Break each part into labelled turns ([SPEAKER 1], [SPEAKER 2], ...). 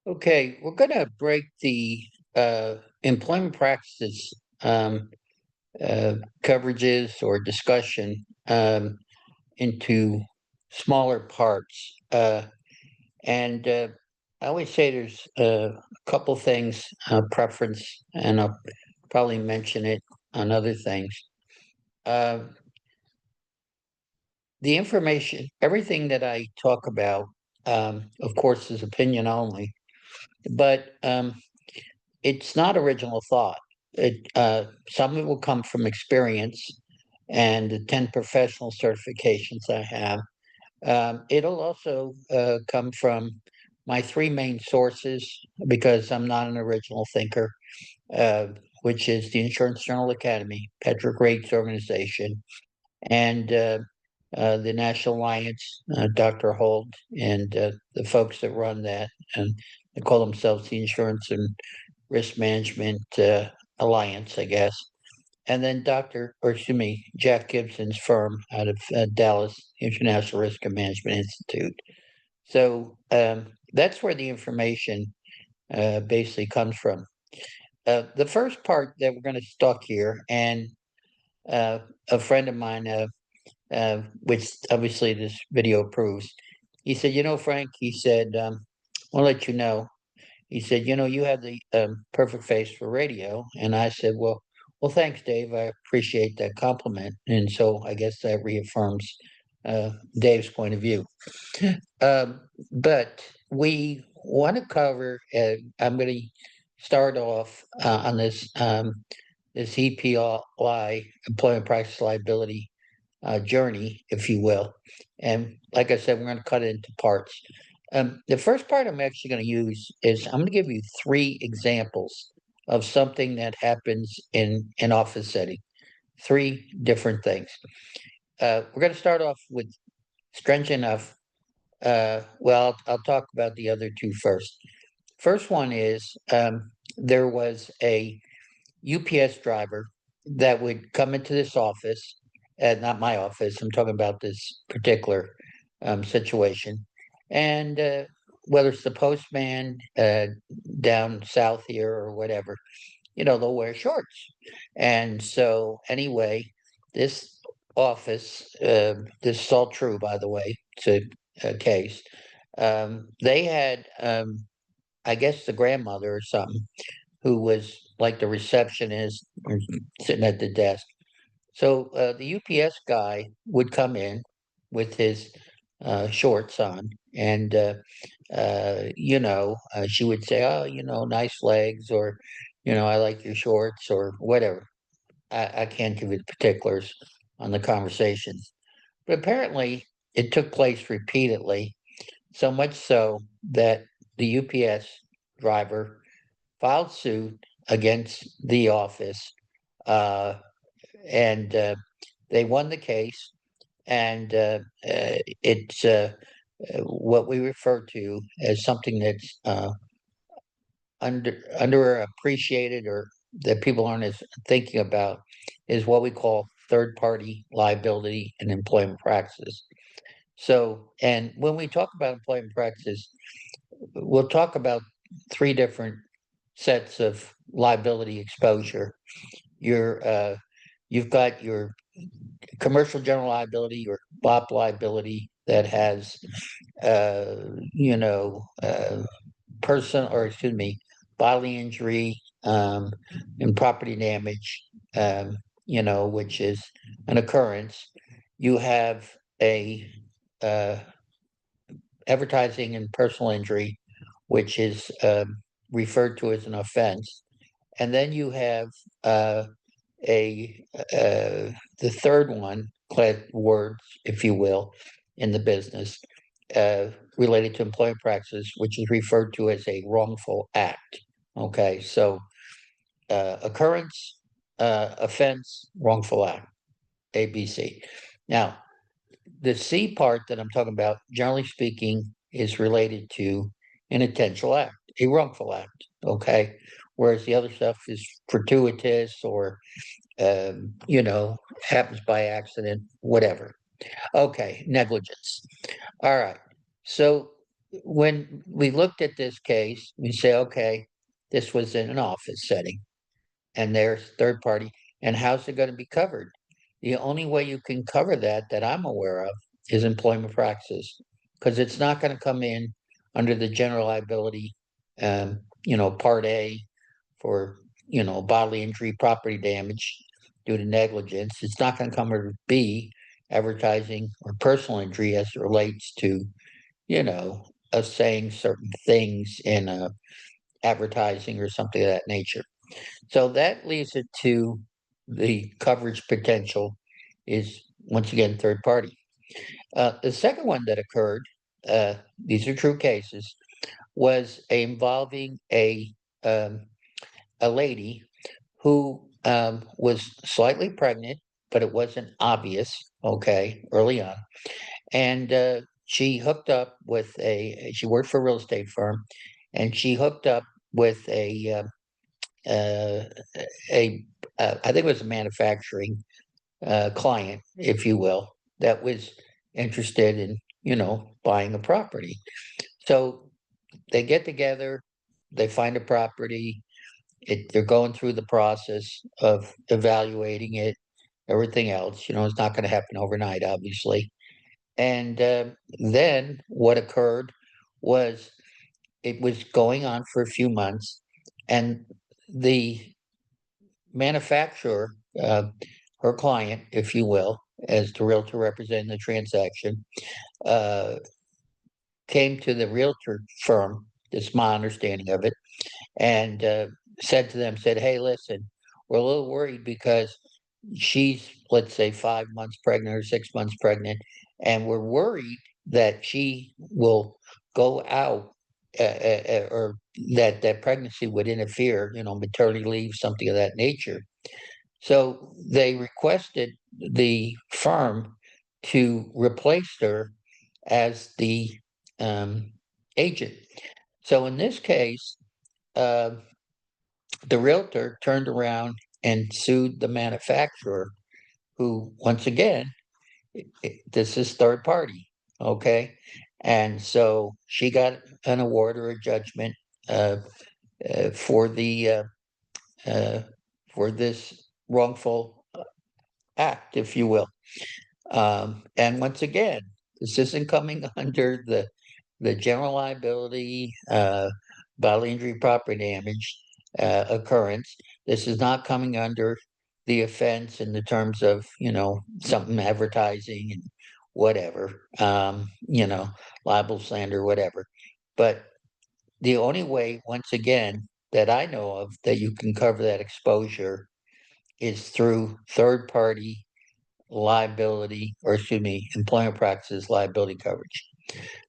[SPEAKER 1] Okay, we're going to break the employment practices coverages or discussion into smaller parts. And I always say there's a couple things, preference, and I'll probably mention it on other things. Uh, the information, everything that I talk about, of course, is opinion only, but it's not original thought. Some of it will come from experience and the 10 professional certifications I have. It'll also come from my three main sources because I'm not an original thinker, uh, which is the Insurance Journal Academy, Patrick Rate's organization, and the National Alliance, Dr. Holt, and the folks that run that. And they call themselves the Insurance and Risk Management Alliance, I guess. And then Jack Gibson's firm out of Dallas, International Risk and Management Institute. So that's where the information basically comes from. The first part that we're going to talk here, and a friend of mine, which obviously this video proves, he said, Frank, he said, I'll let you know. He said, you have the perfect face for radio. And I said, well, thanks, Dave. I appreciate that compliment. And so I guess that reaffirms Dave's point of view. Um, but we want to cover, I'm going to start off on this EPLI, employment practice liability journey, if you will. And like I said, we're going to cut it into parts. The first part I'm actually going to use is I'm going to give you three examples of something that happens in an office setting. Three different things. We're going to start off with, strange enough. I'll talk about the other two first. First one is there was a UPS driver that would come into this office, not my office. I'm talking about this particular situation, and whether it's the postman down south here or whatever, they'll wear shorts. And so, anyway, this office, this is all true, by the way, it's a case. They had, I guess, the grandmother or something who was like the receptionist or sitting at the desk. So the UPS guy would come in with his shorts on, and she would say, "Oh, nice legs," or "I like your shorts," or whatever. I can't give you the particulars on the conversations, but apparently it took place repeatedly, so much so that the UPS driver filed suit against the office, uh, and they won the case. And it's what we refer to as something that's underappreciated or that people aren't as thinking about is what we call third party liability and employment practices. So, and when we talk about employment practices, we'll talk about three different sets of liability exposure. Your you've got your commercial general liability, your BOP liability that has uh, you know uh, person or excuse me bodily injury and property damage, which is an occurrence. You have a uh, advertising and personal injury, which is referred to as an offense. And then you have a the third one, words, if you will, in the business, uh, related to employment practices, which is referred to as a wrongful act. Okay, so occurrence, offense, wrongful act, ABC. Now, the C part that I'm talking about, generally speaking, is related to an intentional act, a wrongful act. Okay, whereas the other stuff is fortuitous or happens by accident, whatever. Okay, negligence. All right. So when we looked at this case, we say, okay, this was in an office setting and there's third party, and how's it going to be covered? The only way you can cover that I'm aware of is employment practices, because it's not going to come in under the general liability, Part A for, bodily injury, property damage due to negligence. It's not going to come under B, advertising or personal injury as it relates to, you know, us saying certain things in advertising or something of that nature. So that leads it to the coverage potential is once again third party. The second one that occurred, these are true cases, was involving um, a lady who was slightly pregnant, but it wasn't obvious. Okay, early on, and she hooked up with a. She worked for a real estate firm, and she hooked up with uh, a I think it was a manufacturing client, if you will, that was interested in, buying a property. So they get together, they find a property, they're going through the process of evaluating it, everything else. It's not going to happen overnight, obviously. And then what occurred was it was going on for a few months, and the manufacturer, her client, if you will, as the realtor representing the transaction, uh, came to the realtor firm. That's my understanding of it, and said, "Hey, listen, we're a little worried because she's, let's say, 5 months pregnant or 6 months pregnant, and we're worried that she will go out." Or that pregnancy would interfere, maternity leave, something of that nature. So they requested the firm to replace her as the um, agent. So in this case, uh, the realtor turned around and sued the manufacturer, who, once again, this is third party. Okay. And so she got an award or a judgment uh, for the uh, for this wrongful act, if you will. And once again, this isn't coming under the general liability, bodily injury, property damage occurrence. This is not coming under the offense in the terms of, something advertising and whatever, libel, slander, whatever. But the only way, once again, that I know of that you can cover that exposure is through third party liability, or excuse me, employment practices liability coverage.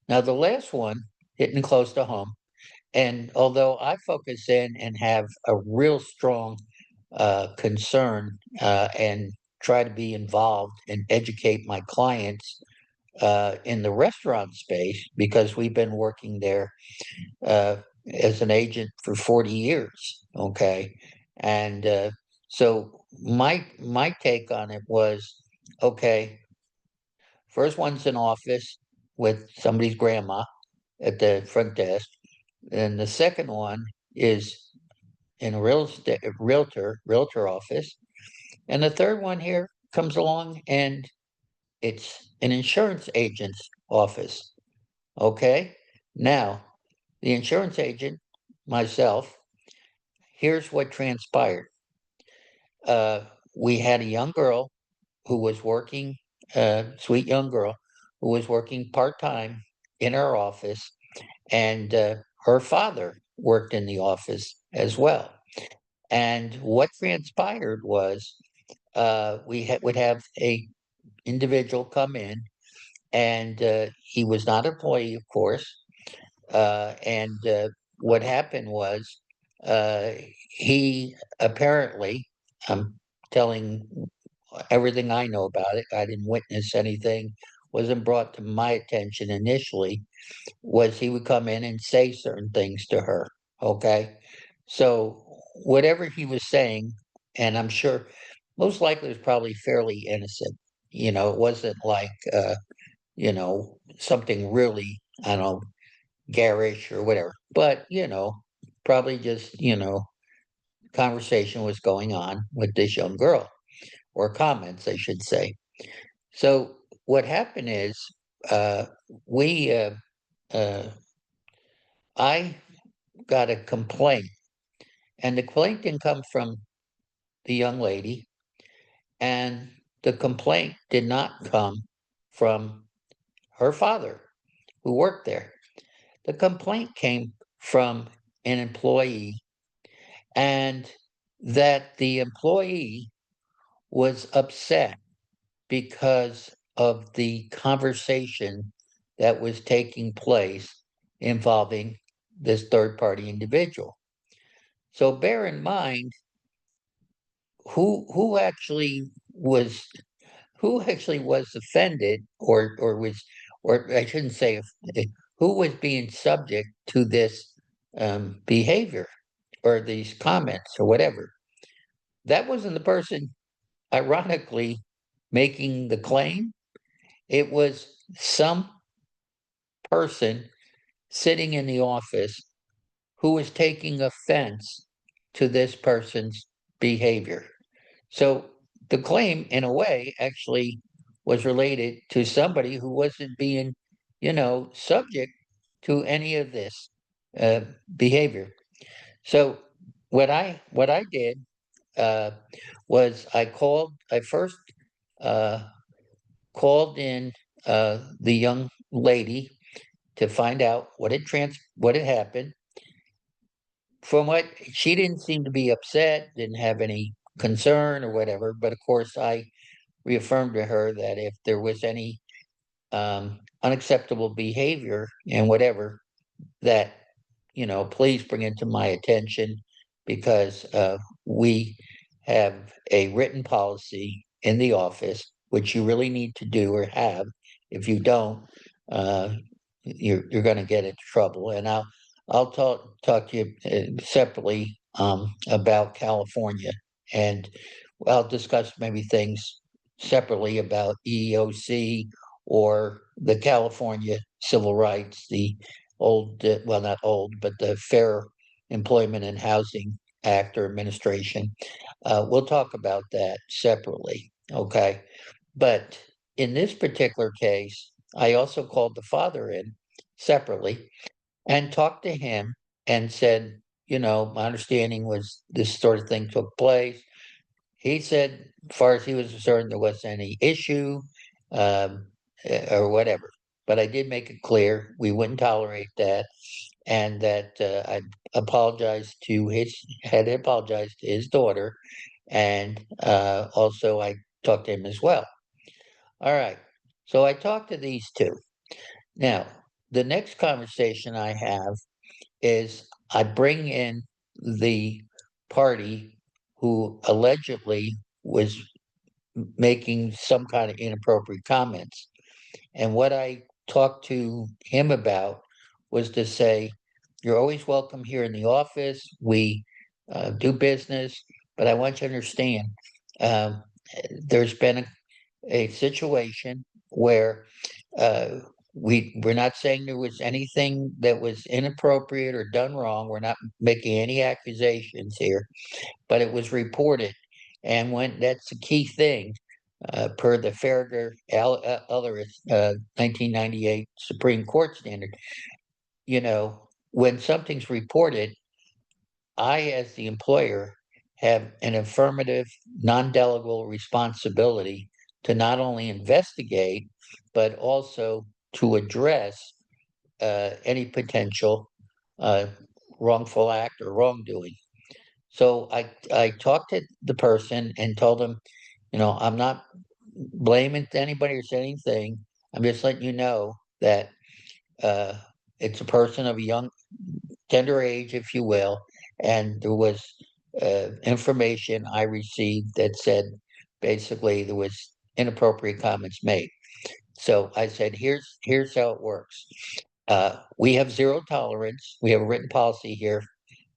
[SPEAKER 1] Now, the last one, hitting close to home, and although I focus in and have a real strong concern and try to be involved and educate my clients in the restaurant space, because we've been working there uh, as an agent for 40 years. Okay. And so my take on it was, okay, first one's in office with somebody's grandma at the front desk. And the second one is in a realtor office. And the third one here comes along and it's an insurance agent's office. Okay. Now, the insurance agent, myself, here's what transpired. Uh, we had a young girl who was working, sweet young girl, who was working part time in our office, and her father worked in the office as well. And what transpired was would have a individual come in, and he was not an employee, of course. And what happened was uh, he apparently, I'm telling everything I know about it. I didn't witness anything, wasn't brought to my attention initially, was he would come in and say certain things to her. Okay. So whatever he was saying, and I'm sure most likely it was probably fairly innocent. It wasn't like, something really, I don't know, garish or whatever. But, probably just, conversation was going on with this young girl, or comments, I should say. So what happened is, uh, we, uh, I got a complaint, and the complaint didn't come from the young lady, and the complaint did not come from her father who worked there. The complaint came from an employee, and that the employee was upset because of the conversation that was taking place involving this third party individual. So bear in mind who actually was offended, or I shouldn't say who was being subject to this behavior or these comments or whatever. That wasn't the person, ironically, making the claim. It was some person sitting in the office who was taking offense to this person's behavior. So the claim, in a way, actually was related to somebody who wasn't being, subject to any of this uh, behavior. So what I did uh, was I first uh, called in the young lady to find out what had happened. From what she didn't seem to be upset, didn't have any concern or whatever. But of course, I reaffirmed to her that if there was any unacceptable behavior and whatever, that please bring it to my attention, because we have a written policy in the office, which you really need to do or have. If you don't, uh, you're going to get into trouble. And I'll talk to you separately about California, and I'll discuss maybe things separately about EEOC or the California civil rights, the old, well, not old, but the Fair Employment and Housing Act or administration. We'll talk about that separately. Okay. But in this particular case, I also called the father in separately and talked to him and said, my understanding was this sort of thing took place. He said, as far as he was concerned, there wasn't any issue, um, or whatever. But I did make it clear we wouldn't tolerate that, and that I had apologized to his daughter, and also I talked to him as well. All right. So I talked to these two. Now, the next conversation I have is I bring in the party who allegedly was making some kind of inappropriate comments. And what I talked to him about was to say, you're always welcome here in the office. We do business, but I want you to understand um, there's been a situation where uh, we're not saying there was anything that was inappropriate or done wrong. We're not making any accusations here, but it was reported. And when that's the key thing, per the Farragher-Ellis 1998 Supreme Court standard, when something's reported, I, as the employer, have an affirmative, non-delegable responsibility to not only investigate, but also to address any potential uh, wrongful act or wrongdoing. So I talked to the person and told them, I'm not blaming anybody or saying anything. I'm just letting you know that uh, it's a person of a young, tender age, if you will, and there was information I received that said basically there was inappropriate comments made. So I said, here's how it works. We have zero tolerance. We have a written policy here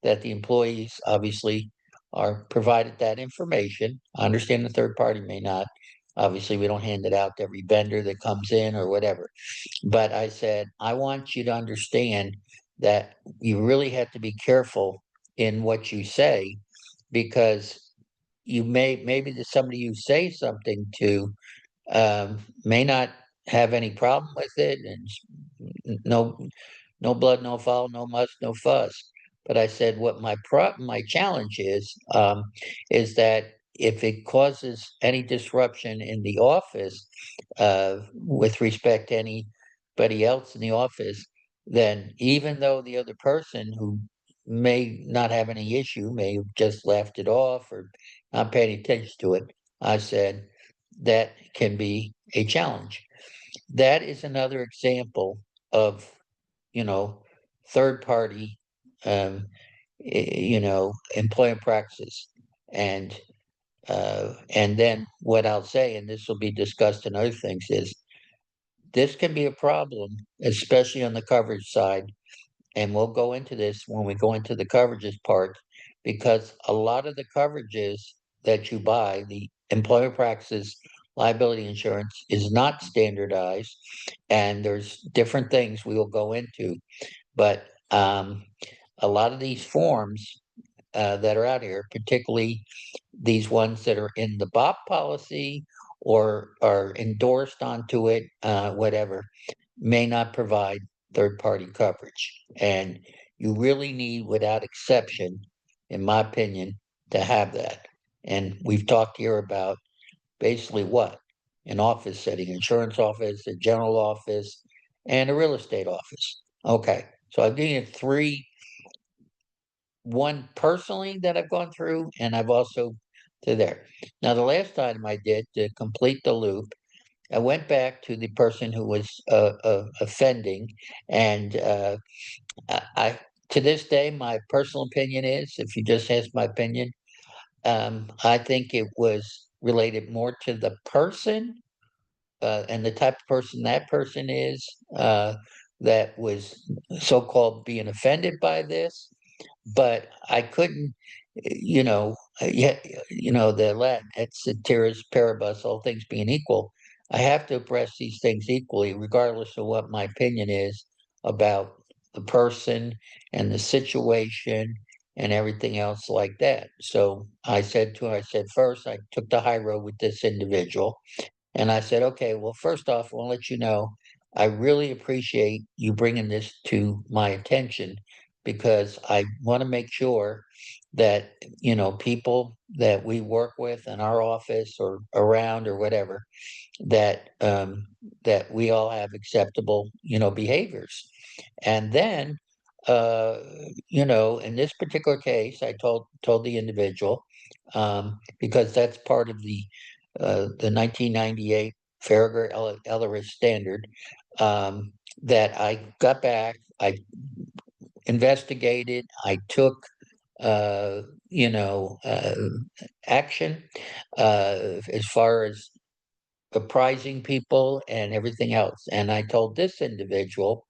[SPEAKER 1] that the employees obviously are provided that information. I understand the third party may not. Obviously, we don't hand it out to every vendor that comes in or whatever. But I said, I want you to understand that you really have to be careful in what you say, because you maybe to somebody you say something to may not have any problem with it, and no blood, no foul, no muss, no fuss. But I said, what my challenge is that if it causes any disruption in the office, with respect to anybody else in the office, then even though the other person who may not have any issue, may have just laughed it off or not paying attention to it, I said that can be a challenge. That is another example of, you know, third party, um, employment practices. And then what I'll say, and this will be discussed in other things, is this can be a problem, especially on the coverage side. And we'll go into this when we go into the coverages part, because a lot of the coverages that you buy, the employment practices liability insurance, is not standardized, and there's different things we will go into. But a lot of these forms that are out here, particularly these ones that are in the BOP policy or are endorsed onto it, whatever, may not provide third party coverage. And you really need, without exception, in my opinion, to have that. And we've talked here about basically what? An office setting, insurance office, a general office, and a real estate office. Okay. So I've given you three, one personally that I've gone through, and I've also to there. Now, the last item I did to complete the loop, I went back to the person who was offending, and I to this day, my personal opinion is, if you just ask my opinion, I think it was related more to the person and the type of person that person is, that was so-called being offended by this. But I couldn't, yeah, the Latin, et ceteris paribus, all things being equal, I have to address these things equally, regardless of what my opinion is about the person and the situation and everything else like that. So I said, first, I took the high road with this individual. And I said, okay, well, first off, I want to let you know, I really appreciate you bringing this to my attention, because I want to make sure that, people that we work with in our office or around or whatever, that we all have acceptable, behaviors. And then, uh, in this particular case, I told the individual, because that's part of the 1998 Farragut Ellery standard, that I got back, I investigated, I took, uh, you know, uh, action as far as apprising people and everything else. And I told this individual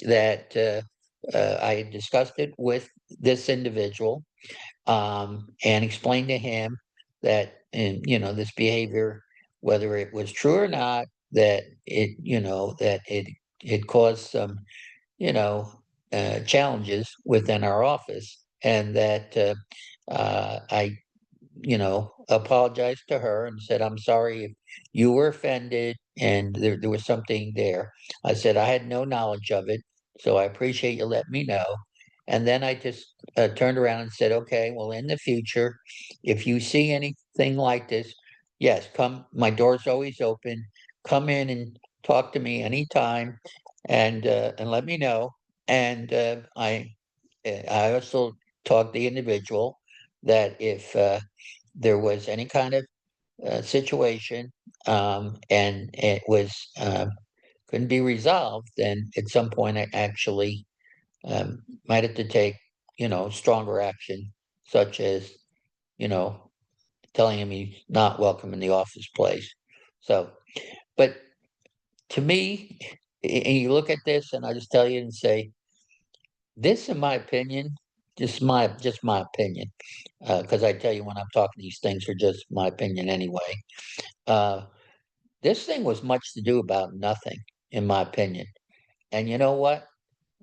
[SPEAKER 1] that I had discussed it with this individual, and explained to him that, this behavior, whether it was true or not, that it caused some, you know, challenges within our office, and that I apologized to her and said, I'm sorry if you were offended and there was something there. I said, I had no knowledge of it, so I appreciate you letting me know. And then I just turned around and said, okay, well, in the future, if you see anything like this, yes, come, my door's always open. Come in and talk to me anytime, and let me know. And I also taught the individual that if there was any kind of situation, and it was couldn't be resolved, then at some point I actually might have to take, stronger action, such as, you know, telling him he's not welcome in the office place. So, but to me, and you look at this, and I just tell you and say, this, in my opinion, just my opinion, because I tell you when I'm talking these things are just my opinion anyway. Uh, This thing was much to do about nothing, in my opinion. And you know what?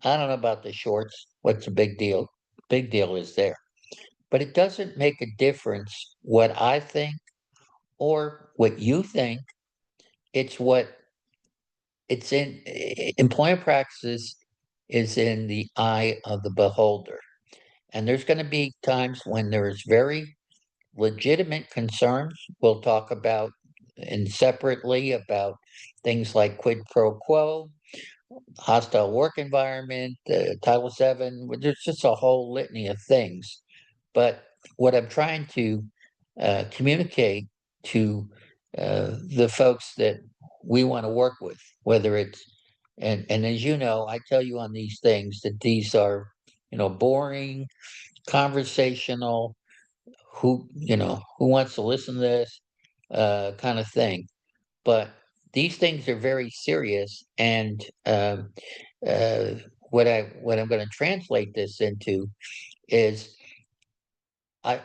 [SPEAKER 1] I don't know about the shorts. What's the big deal? Big deal is there. But it doesn't make a difference what I think or what you think. It's what it's in. Employment practices is in the eye of the beholder. And there's going to be times when there is very legitimate concerns. We'll talk about and separately about things like quid pro quo, hostile work environment, Title VII. There's just a whole litany of things. But what I'm trying to communicate to the folks that we want to work with, whether it's and as you know, I tell you on these things that these are, boring, conversational, who wants to listen to this kind of thing. But these things are very serious, and uh, what I'm going to translate this into is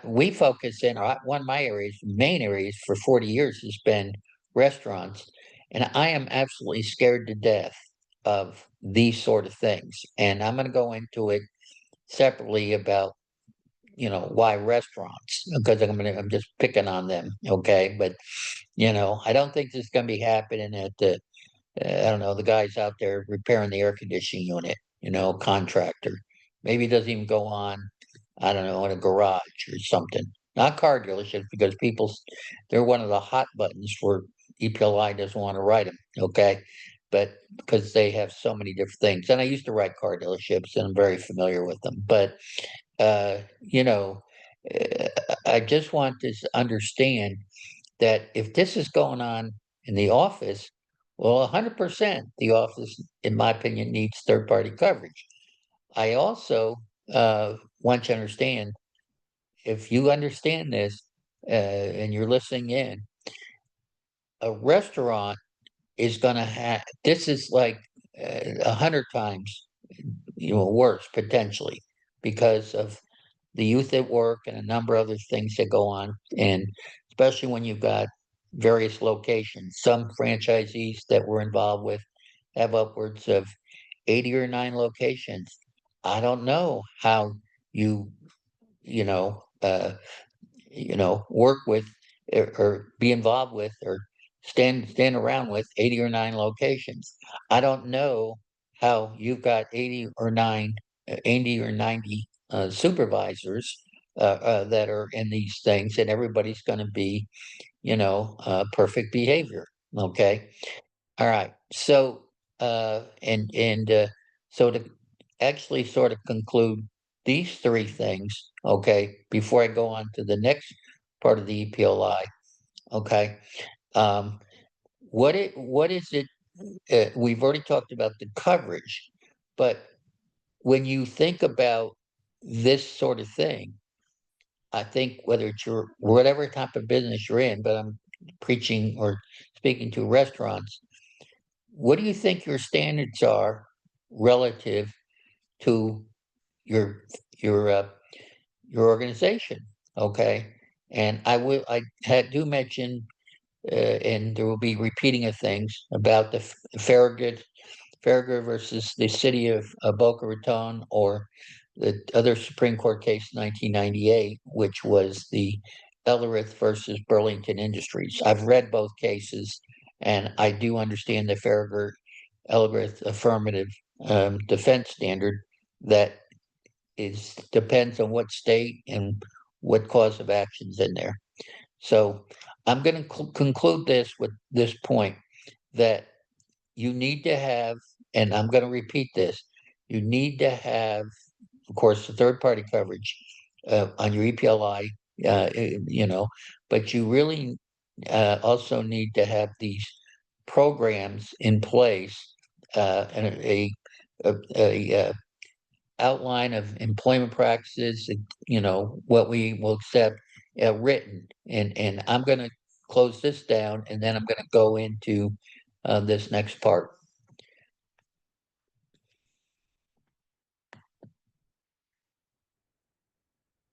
[SPEAKER 1] we focus in one of my areas, main areas for 40 years has been restaurants, and I am absolutely scared to death of these sort of things. And I'm going to go into it separately about why restaurants, because I'm just picking on them, okay? But I don't think this is going to be happening at the I don't know, the guy's out there repairing the air conditioning unit, contractor. Maybe it doesn't even go on, I don't know, in a garage or something. Not car dealerships, because they're one of the hot buttons for EPLI doesn't want to write them, okay? But because they have so many different things. And I used to write car dealerships and I'm very familiar with them. But, uh, you know, uh, I just want to understand that if this is going on in the office, well, 100% the office, in my opinion, needs third party coverage. I also want you to understand, if you understand this and you're listening in, a restaurant is going to have this is like 100 times worse potentially because of the youth at work and a number of other things that go on, and especially when you've got various locations. Some franchisees that we're involved with have upwards of 80 or 9 locations. I don't know how you you know uh, work with or be involved with or stand around with 80 or 9 locations. I don't know how you've got 80 or 90 supervisors that are in these things, and everybody's going to be, perfect behavior. Okay. All right. So, so to actually sort of conclude these three things, okay, before I go on to the next part of the EPLI, okay, um, what is it? We've already talked about the coverage, but when you think about this sort of thing, I think whether it's your whatever type of business you're in, but I'm preaching or speaking to restaurants, what do you think your standards are relative to your your uh, your organization? Okay, and do mention, and there will be repeating of things about the Farragut versus the city of Boca Raton, or the other Supreme Court case, 1998, which was the Ellerith versus Burlington Industries. I've read both cases, and I do understand the Farragut Ellerith affirmative defense standard that is depends on what state and what cause of action's in there. So I'm going to conclude this with this point that you need to have, and I'm going to repeat this, you need to have, of course, the third party coverage on your EPLI, but you really also need to have these programs in place and a outline of employment practices, what we will accept written. And I'm going to close this down, and then I'm going to go into this next part.